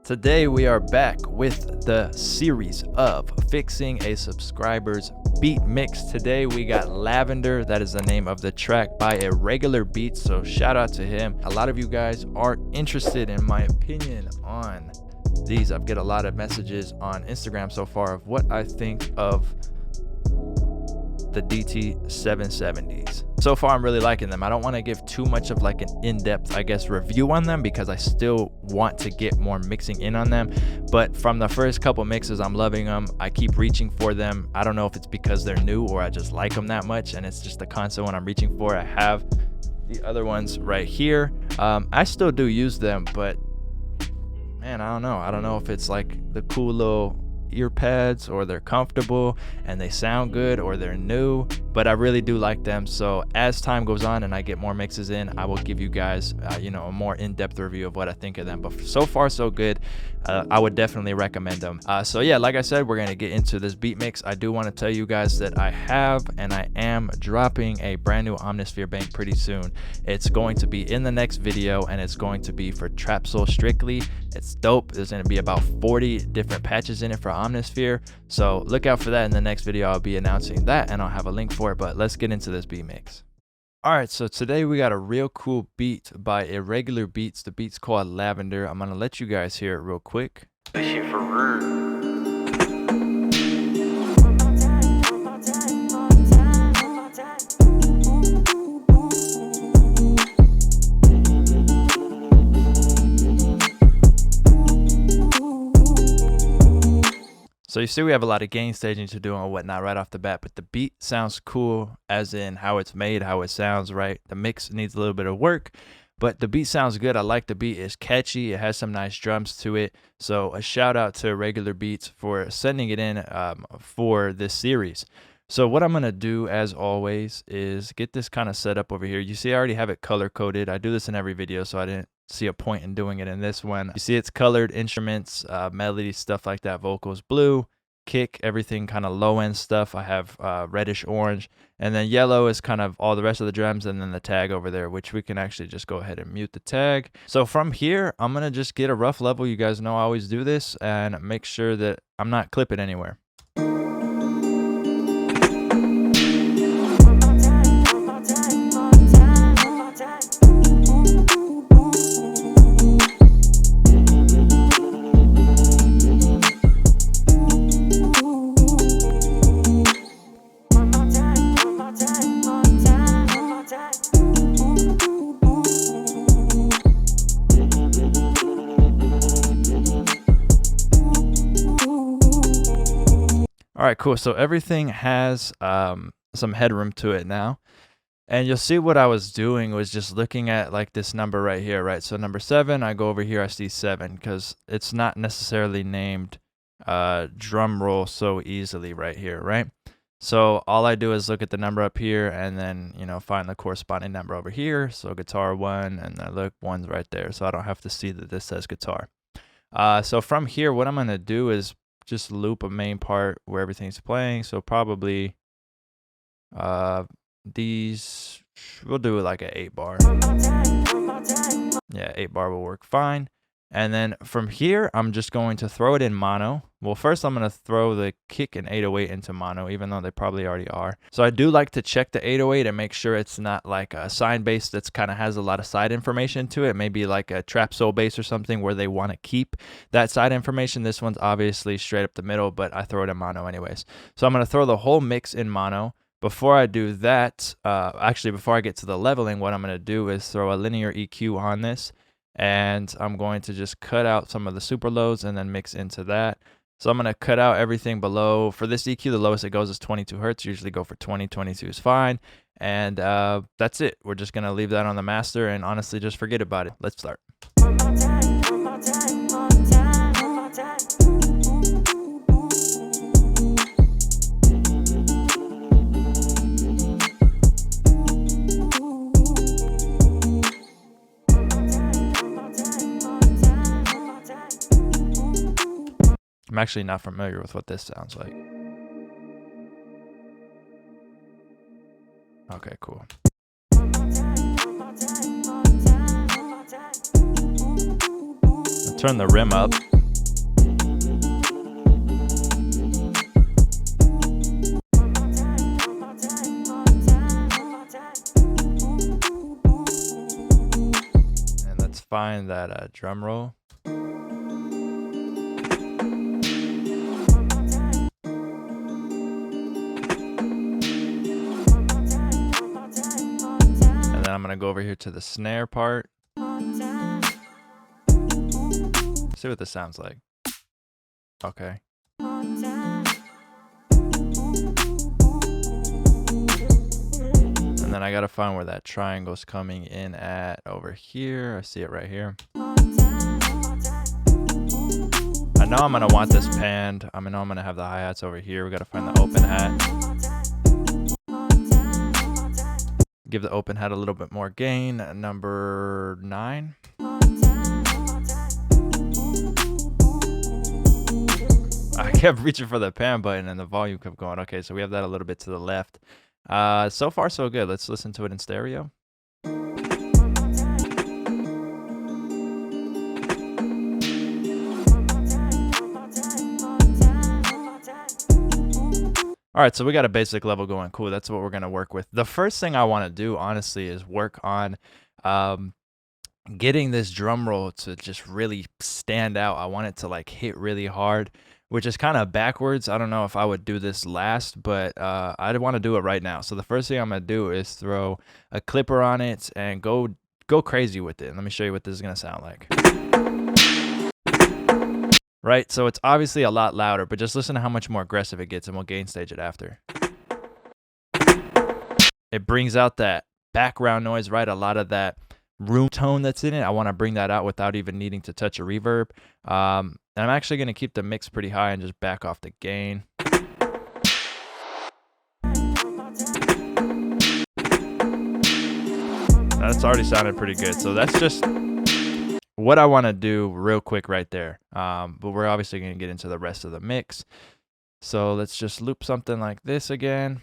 Today we are back with the series of fixing a subscriber's beat mix. Today we got Lavender, that is the name of the track, by Irregular Beats, so shout out to him. A lot of you guys are interested in my opinion on these. I've get a lot of messages on Instagram so far of what I think of the DT770s. So far I'm really liking them. I don't want to give too much of like an in-depth, I guess, review on them because I still want to get more mixing in on them, but from the first couple mixes I'm loving them. I keep reaching for them. I don't know if it's because they're new or I just like them that much and it's just the constant one I'm reaching for. I have the other ones right here. I still do use them, but man, I don't know if it's like the cool little ear pads or they're comfortable and they sound good or they're new, but I really do like them. So as time goes on and I get more mixes in, I will give you guys a more in-depth review of what I think of them. But so far so good. I would definitely recommend them. So yeah, like I said, we're gonna get into this beat mix. I do want to tell you guys that I have and I am dropping a brand new Omnisphere bank pretty soon. It's going to be in the next video and it's going to be for Trap Soul strictly. It's dope. There's going to be about 40 different patches in it for Omnisphere, so look out for that in the next video. I'll be announcing that and I'll have a link for it, but let's get into this beat mix. Alright, so today we got a real cool beat by Irregular Beats. The beat's called Lavender. I'm gonna let you guys hear it real quick. So you see we have a lot of gain staging to do and whatnot right off the bat, but the beat sounds cool as in how it's made, how it sounds, right? The mix needs a little bit of work, but the beat sounds good. I like the beat. It's catchy. It has some nice drums to it. So a shout out to Regular Beats for sending it in for this series. So what I'm going to do, as always, is get this kind of set up over here. You see I already have it color coded. I do this in every video, so I didn't see a point in doing it in this one. You see it's colored, instruments, melody, stuff like that, vocals blue, kick, everything kind of low end stuff. I have reddish orange, and then yellow is kind of all the rest of the drums, and then the tag over there, which we can actually just go ahead and mute the tag. So from here I'm gonna just get a rough level. You guys know I always do this, and make sure that I'm not clipping anywhere. All right, cool. So everything has some headroom to it now. And you'll see what I was doing was just looking at like this number right here, right? So number 7, I go over here, I see 7 because it's not necessarily named drum roll so easily right here, right? So all I do is look at the number up here and then, find the corresponding number over here. So guitar 1, and then look, 1's right there. So I don't have to see that this says guitar. So from here, what I'm going to do is just loop a main part where everything's playing. So probably these, we'll do like an 8-bar. Yeah, 8-bar will work fine. And then from here, I'm just going to throw it in mono. Well, first I'm going to throw the kick and 808 into mono, even though they probably already are. So I do like to check the 808 and make sure it's not like a sine bass that's kind of has a lot of side information to it. Maybe like a trap soul bass or something where they want to keep that side information. This one's obviously straight up the middle, but I throw it in mono anyways. So I'm going to throw the whole mix in mono. Before I do that, actually before I get to the leveling, what I'm going to do is throw a linear EQ on this. And I'm going to just cut out some of the super lows and then mix into that. So I'm going to cut out everything below. For this EQ, the lowest it goes is 22 hertz. Usually go for 20, 22 is fine. And that's it. We're just going to leave that on the master and honestly just forget about it. Let's start. I'm actually not familiar with what this sounds like. Okay, cool. I'll turn the rim up. find that drum roll. And then I'm gonna go over here to the snare part. See what this sounds like. Okay. And then I gotta find where that triangle's coming in at over here. I see it right here. I know I'm gonna want this panned. I know I'm gonna have the hi-hats over here. We gotta find the open hat. Give the open hat a little bit more gain. Number 9. I kept reaching for the pan button and the volume kept going. Okay, so we have that a little bit to the left. So far so good. Let's listen to it in stereo. All right, so we got a basic level going. Cool, that's what we're gonna work with. The first thing I wanna do, honestly, is work on getting this drum roll to just really stand out. I want it to like hit really hard, which is kind of backwards. I don't know if I would do this last, but I want to do it right now. So the first thing I'm gonna do is throw a clipper on it and go crazy with it. Let me show you what this is gonna sound like. Right, so it's obviously a lot louder, but just listen to how much more aggressive it gets, and we'll gain stage it after. It brings out that background noise, right? A lot of that room tone that's in it. I want to bring that out without even needing to touch a reverb. And I'm actually going to keep the mix pretty high and just back off the gain. That's already sounded pretty good. So that's just what I want to do real quick right there. But we're obviously going to get into the rest of the mix. So let's just loop something like this again.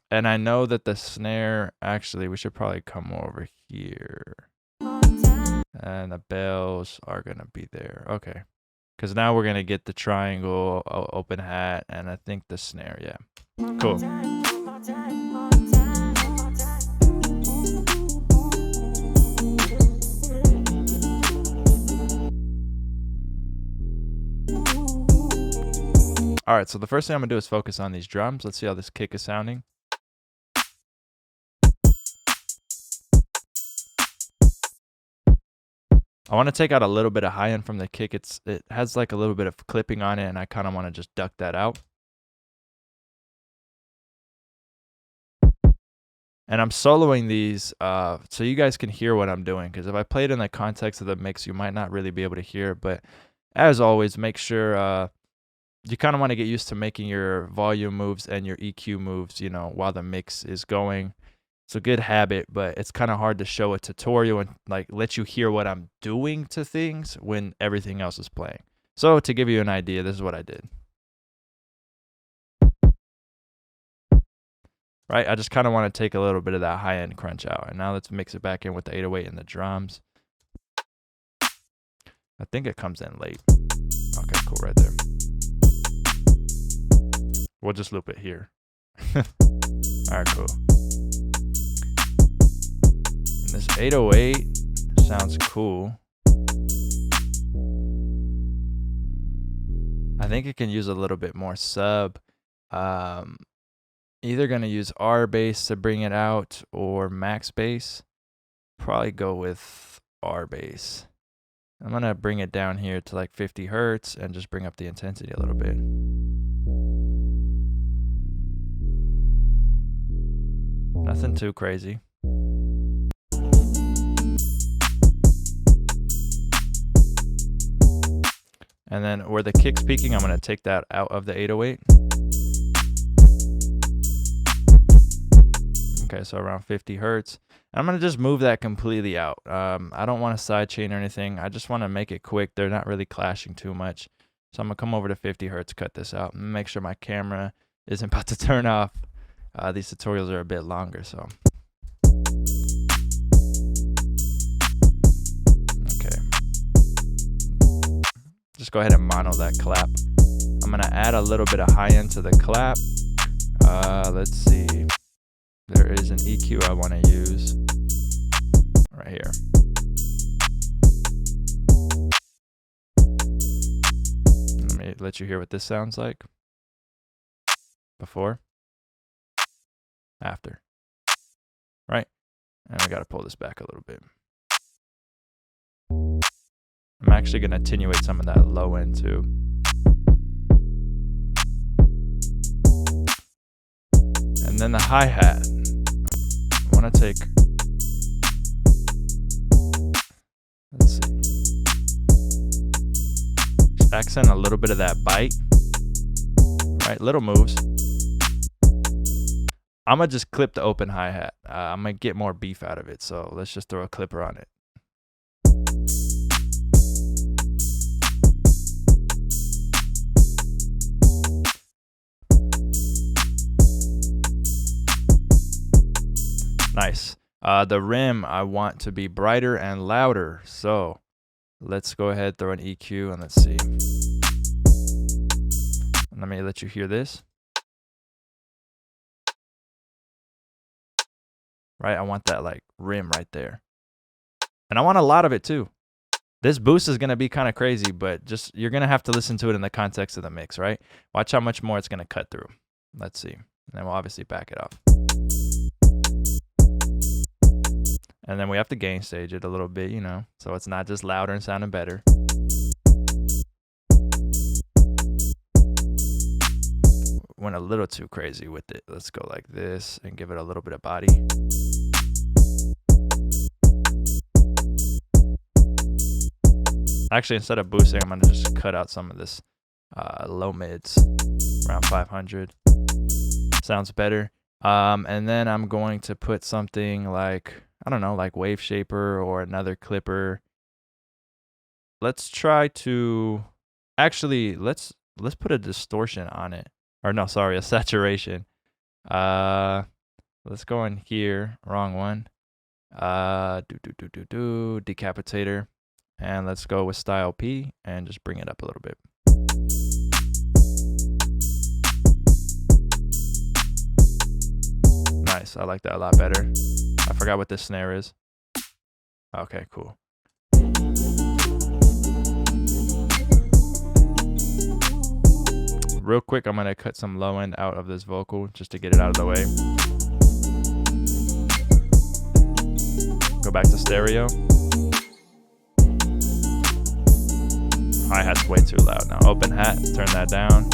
And I know that the snare, actually, we should probably come over here. And the bells are going to be there. Okay. Because now we're going to get the triangle, open hat, and I think the snare, yeah. Cool. All right, so the first thing I'm going to do is focus on these drums. Let's see how this kick is sounding. I want to take out a little bit of high end from the kick. It has like a little bit of clipping on it, and I kind of want to just duck that out. And I'm soloing these so you guys can hear what I'm doing, because if I play it in the context of the mix, you might not really be able to hear it. But as always, make sure you kind of want to get used to making your volume moves and your EQ moves, you know, while the mix is going. It's a good habit, but it's kind of hard to show a tutorial and like let you hear what I'm doing to things when everything else is playing. So to give you an idea, this is what I did. Right, I just kind of want to take a little bit of that high-end crunch out. And now let's mix it back in with the 808 and the drums. I think it comes in late. Okay, cool, right there. We'll just loop it here. All right, cool. And this 808 sounds cool. I think it can use a little bit more sub. Either going to use R bass to bring it out or max bass. Probably go with R bass. I'm going to bring it down here to like 50 hertz and just bring up the intensity a little bit. Nothing too crazy. And then where the kick's peaking, I'm going to take that out of the 808. Okay, so around 50 hertz. I'm going to just move that completely out. I don't want to sidechain or anything. I just want to make it quick. They're not really clashing too much. So I'm going to come over to 50 hertz, cut this out, and make sure my camera isn't about to turn off. These tutorials are a bit longer, so. Okay. Just go ahead and mono that clap. I'm going to add a little bit of high end to the clap. Let's see. There is an EQ I want to use right here. let you hear what this sounds like. Before. After. Right? And we got to pull this back a little bit. I'm actually going to attenuate some of that low end too. And then the hi-hat. I want to take, let's see, just accent a little bit of that bite, right? Little moves. I'm going to just clip the open hi-hat. I'm going to get more beef out of it, so let's just throw a clipper on it. Nice. The rim I want to be brighter and louder, so let's go ahead, throw an EQ, and let's see. Let me let you hear this. Right, I want that like rim right there. And I want a lot of it too. This boost is going to be kind of crazy, but just you're going to have to listen to it in the context of the mix, right? Watch how much more it's going to cut through. Let's see. And then we'll obviously back it off. And then we have to gain stage it a little bit, you know, so it's not just louder and sounding better. Went a little too crazy with it. Let's go like this and give it a little bit of body. Actually, instead of boosting, I'm going to just cut out some of this low mids, around 500. Sounds better. And then I'm going to put something like, I don't know, like wave shaper or another clipper. Let's try to, actually, let's put a distortion on it. Or no, sorry, a saturation. Let's go in here, wrong one. Decapitator. And let's go with style P and just bring it up a little bit. Nice, I like that a lot better. I forgot what this snare is. Okay, cool. Real quick, I'm gonna cut some low end out of this vocal just to get it out of the way. Go back to stereo. Hi-hat's way too loud now. Open hat, turn that down.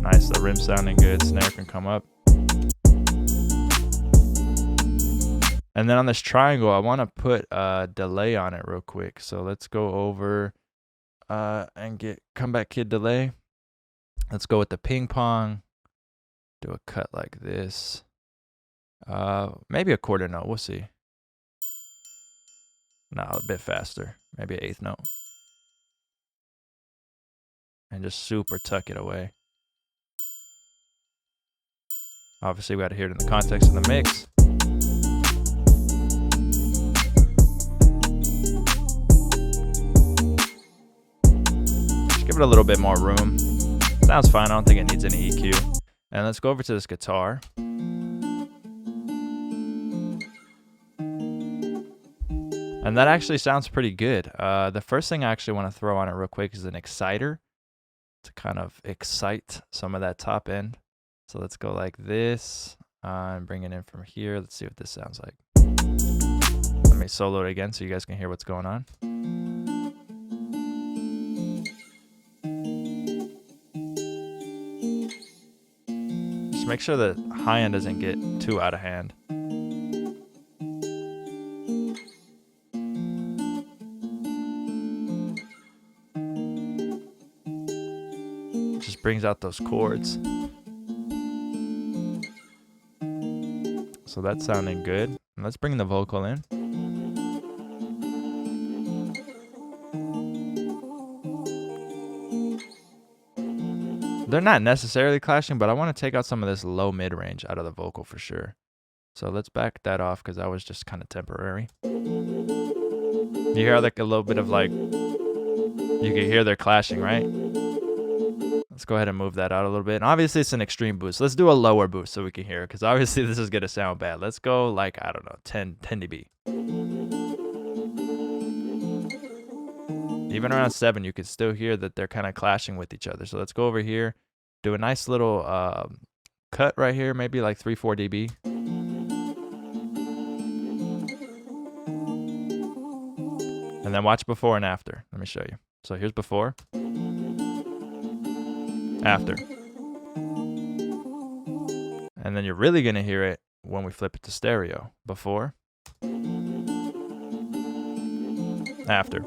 Nice, the rim sounding good. Snare can come up. And then on this triangle, I want to put a delay on it real quick. So let's go over and get comeback kid delay. Let's go with the ping pong. Do a cut like this. Maybe a quarter note. We'll see. No, a bit faster. Maybe an eighth note. And just super tuck it away. Obviously, we got to hear it in the context of the mix. Just give it a little bit more room. Sounds fine. I don't think it needs any EQ. And let's go over to this guitar. And that actually sounds pretty good. The first thing I actually want to throw on it real quick is an exciter to kind of excite some of that top end. So let's go like this and bring it in from here. Let's see what this sounds like. Let me solo it again so you guys can hear what's going on. Just make sure the high end doesn't get too out of hand. Just brings out those chords. So that's sounding good. And let's bring the vocal in. They're not necessarily clashing, but I want to take out some of this low mid range out of the vocal for sure. So let's back that off because that was just kind of temporary. You hear like a little bit of like, you can hear they're clashing, right? Let's go ahead and move that out a little bit. And obviously, it's an extreme boost. Let's do a lower boost so we can hear it, because obviously this is going to sound bad. Let's go like, I don't know, 10 dB. Even around 7, you can still hear that they're kind of clashing with each other. So let's go over here, do a nice little cut right here, maybe like 3-4 dB. And then watch before and after. Let me show you. So here's before, after. And then you're really going to hear it when we flip it to stereo. Before, after.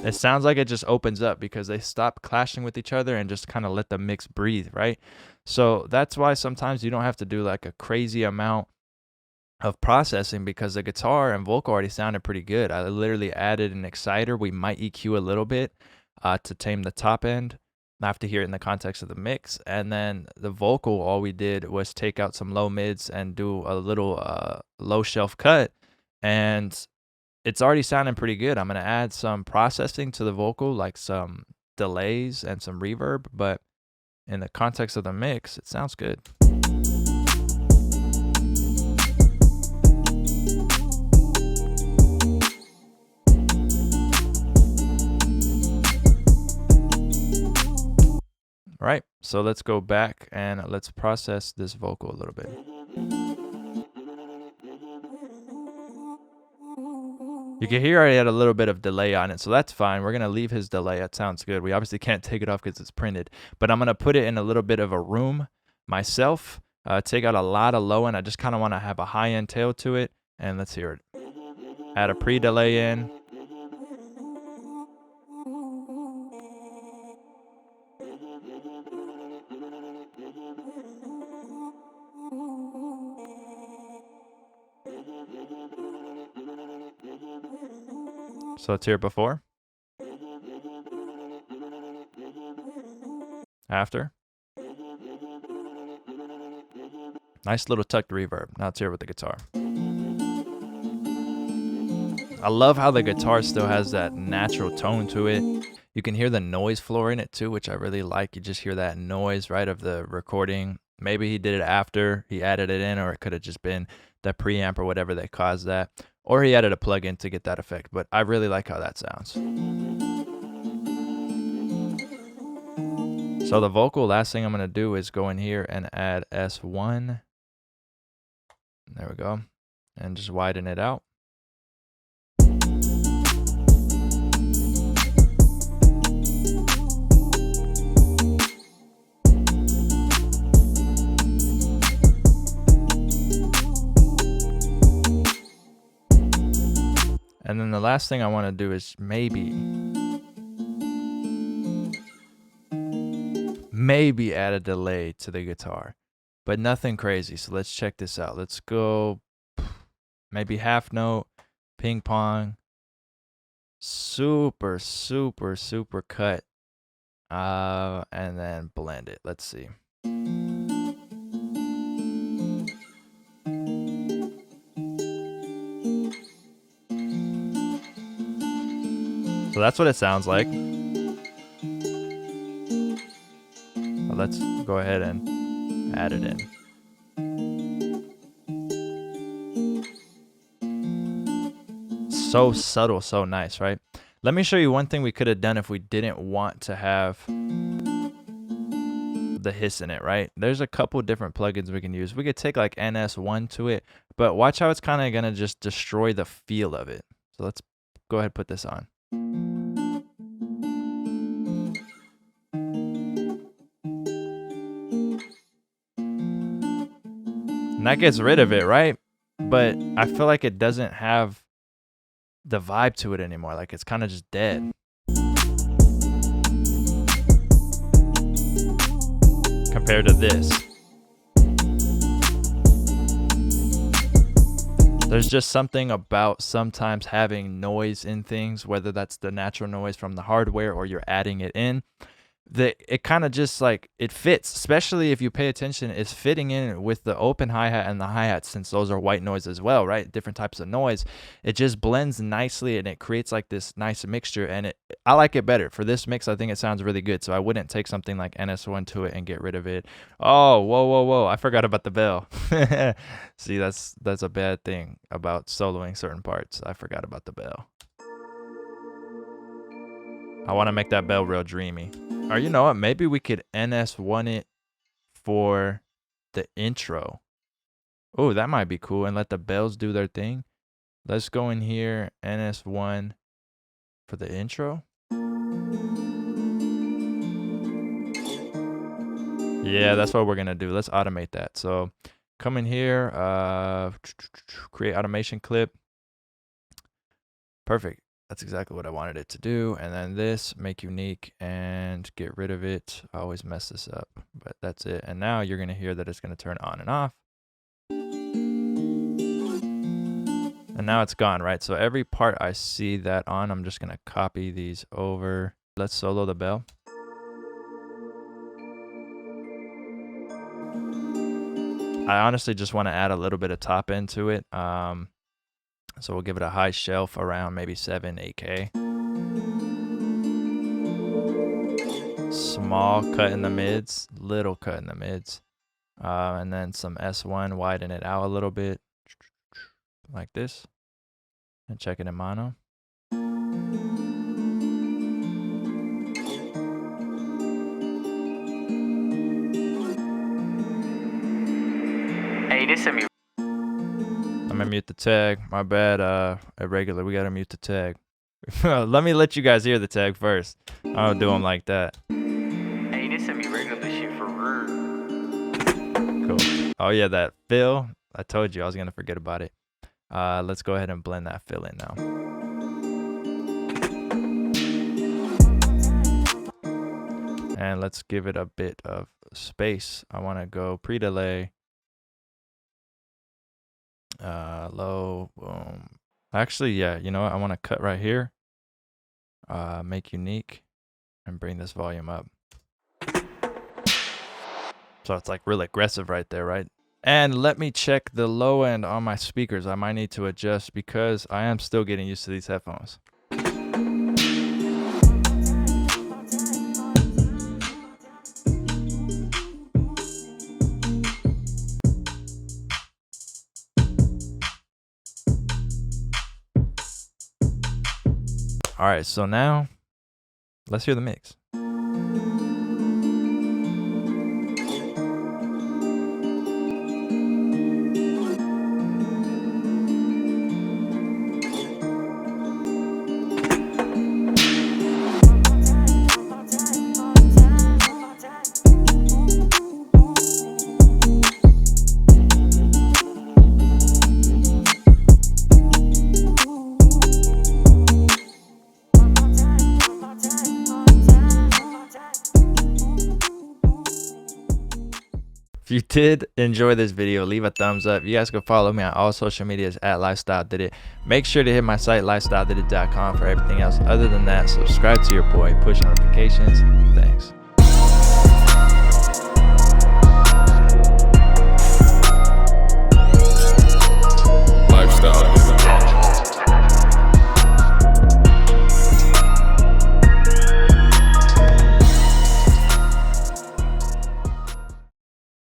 It sounds like it just opens up because they stop clashing with each other and just kind of let the mix breathe, right? So that's why sometimes you don't have to do like a crazy amount of processing because the guitar and vocal already sounded pretty good. I literally added an exciter. We might EQ a little bit to tame the top end. I have to hear it in the context of the mix. And then the vocal, all we did was take out some low mids and do a little low shelf cut. And it's already sounding pretty good. I'm going to add some processing to the vocal, like some delays and some reverb. But in the context of the mix, it sounds good. All right, so let's go back and let's process this vocal a little bit. You can hear I had a little bit of delay on it, so that's fine. We're going to leave his delay. That sounds good. We obviously can't take it off because it's printed, but I'm going to put it in a little bit of a room myself, take out a lot of low end. I just kind of want to have a high end tail to it, and let's hear it. Add a pre-delay in. So let's hear it before. After. Nice little tucked reverb. Now let's hear it with the guitar. I love how the guitar still has that natural tone to it. You can hear the noise floor in it too, which I really like. You just hear that noise, right, of the recording. Maybe he did it after he added it in, or it could have just been the preamp or whatever that caused that. Or he added a plug-in to get that effect, but I really like how that sounds. So the vocal, last thing I'm going to do is go in here and add S1. There we go. And just widen it out. And then the last thing I want to do is maybe add a delay to the guitar, but nothing crazy. So let's check this out. Let's go maybe half note, ping pong, super, super, super cut, and then blend it. Let's see. So that's what it sounds like. Well, let's go ahead and add it in. So subtle, so nice, right? Let me show you one thing we could have done if we didn't want to have the hiss in it, right? There's a couple different plugins we can use. We could take like NS1 to it, but watch how it's kind of gonna just destroy the feel of it. So let's go ahead and put this on. And that gets rid of it, right? But I feel like it doesn't have the vibe to it anymore. Like it's kind of just dead. Compared to this. There's just something about sometimes having noise in things, whether that's the natural noise from the hardware or you're adding it in, that it kind of just like it fits, especially if you pay attention. It's fitting in with the open hi-hat and the hi-hat, since those are white noise as well, right? Different types of noise. It just blends nicely and it creates like this nice mixture, and I like it better for this mix. I think it sounds really good, so I wouldn't take something like NS1 to it and get rid of it. Oh, whoa, I forgot about the bell. See, that's a bad thing about soloing certain parts. I forgot about the bell. I want to make that bell real dreamy. Or you know what? Maybe we could NS1 it for the intro. Oh, that might be cool. And let the bells do their thing. Let's go in here, NS1 for the intro. Yeah, that's what we're going to do. Let's automate that. So come in here, create automation clip. Perfect. That's exactly what I wanted it to do. And then this, make unique and get rid of it. I always mess this up, but that's it. And now you're going to hear that it's going to turn on and off. And now it's gone, right? So every part I see that on, I'm just going to copy these over. Let's solo the bell. I honestly just want to add a little bit of top end to it. So we'll give it a high shelf around maybe 8K. Small cut in the mids, little cut in the mids. And then some S1, widen it out a little bit. Like this. And check it in mono. Hey, this is me. I'm gonna mute the tag. My bad, irregular. We gotta mute the tag. let you guys hear the tag first. I don't do them like that. Hey, this is me regular shit for real. Cool. Oh yeah, that fill. I told you I was gonna forget about it. Let's go ahead and blend that fill in now. And let's give it a bit of space. I wanna go pre-delay. Low, boom. Actually, yeah, you know what? I want to cut right here, make unique, and bring this volume up. So it's like real aggressive right there, right? And let me check the low end on my speakers. I might need to adjust because I am still getting used to these headphones. All right, so now let's hear the mix. If you did enjoy this video, leave a thumbs up. You guys can follow me on all social medias at Lifestyle Did It. Make sure to hit my site, lifestyledidit.com, for everything else. Other than that, subscribe to your boy, push notifications. Thanks.